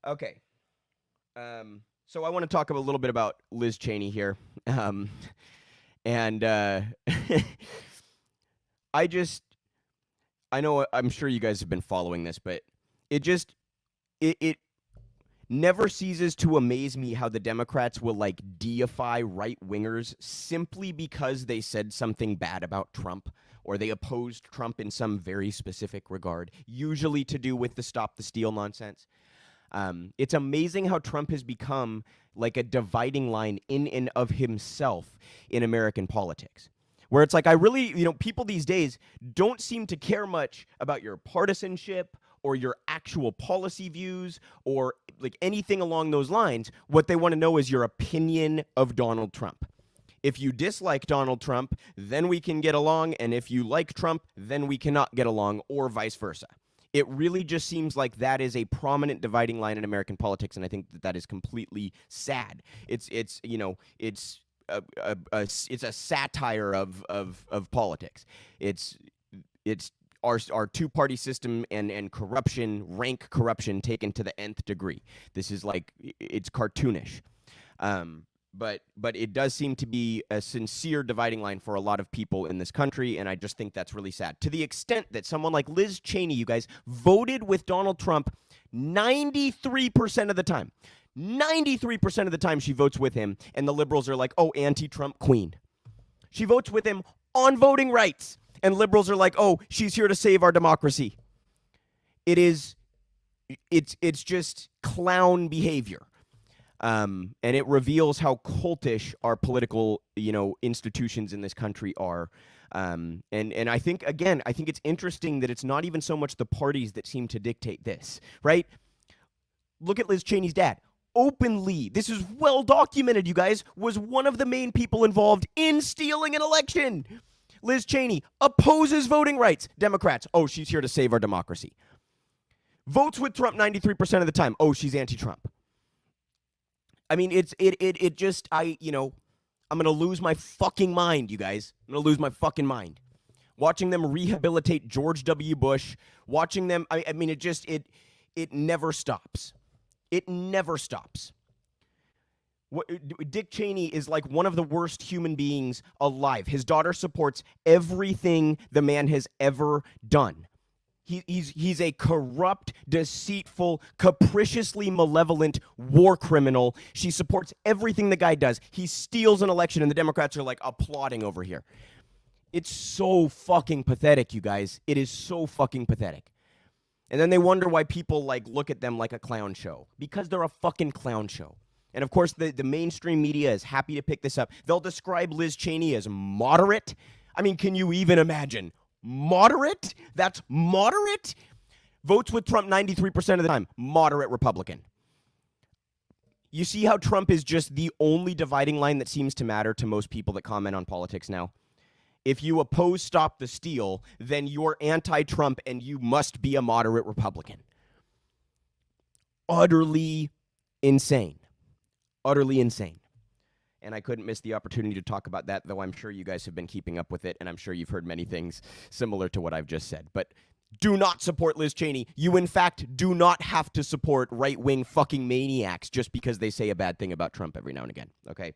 Okay. So I want to talk a little bit about Liz Cheney here. And I just, I know, I'm sure you guys have been following this, but it just, it never ceases to amaze me how the Democrats will like deify right wingers simply because they said something bad about Trump or they opposed Trump in some very specific regard, usually to do with the Stop the Steal nonsense. It's amazing how Trump has become like a dividing line in and of himself in American politics. Where it's like, I really, people these days don't seem to care much about your partisanship or your actual policy views or like anything along those lines. What they want to know is your opinion of Donald Trump. If you dislike Donald Trump, then we can get along. And if you like Trump, then we cannot get along, or vice versa. It really just seems like that is a prominent dividing line in American politics, and I think that is completely sad. It's a satire of politics. It's our two-party system and corruption, rank corruption taken to the nth degree. This is like, it's cartoonish. But it does seem to be a sincere dividing line for a lot of people in this country, and I just think that's really sad. To the extent that someone like Liz Cheney, you guys, voted with Donald Trump 93% of the time. 93% of the time she votes with him, and the liberals are like, oh, anti-Trump queen. She votes with him on voting rights, and liberals are like, oh, she's here to save our democracy. It's just clown behavior. And it reveals how cultish our political, institutions in this country are. And I think, again, it's interesting that it's not even so much the parties that seem to dictate this, right? Look at Liz Cheney's dad. Openly, this is well documented, you guys, was one of the main people involved in stealing an election. Liz Cheney opposes voting rights. Democrats, oh, she's here to save our democracy. Votes with Trump 93% of the time. Oh, she's anti-Trump. I mean, I'm going to lose my fucking mind, you guys. I'm going to lose my fucking mind. Watching them rehabilitate George W. Bush, watching them, it never stops. It never stops. Dick Cheney is like one of the worst human beings alive. His daughter supports everything the man has ever done. He's a corrupt, deceitful, capriciously malevolent war criminal. She supports everything the guy does. He steals an election, and the Democrats are like applauding over here. It's so fucking pathetic, you guys. It is so fucking pathetic. And then they wonder why people like look at them like a clown show, because they're a fucking clown show. And of course, the mainstream media is happy to pick this up. They'll describe Liz Cheney as moderate. I mean, can you even imagine? Moderate? That's moderate? Votes with Trump 93% of the time. Moderate Republican. You see how Trump is just the only dividing line that seems to matter to most people that comment on politics now? If you oppose Stop the Steal, then you're anti-Trump and you must be a moderate Republican. Utterly insane. Utterly insane. And I couldn't miss the opportunity to talk about that, though I'm sure you guys have been keeping up with it, and I'm sure you've heard many things similar to what I've just said. But do not support Liz Cheney. You, in fact, do not have to support right-wing fucking maniacs just because they say a bad thing about Trump every now and again, okay?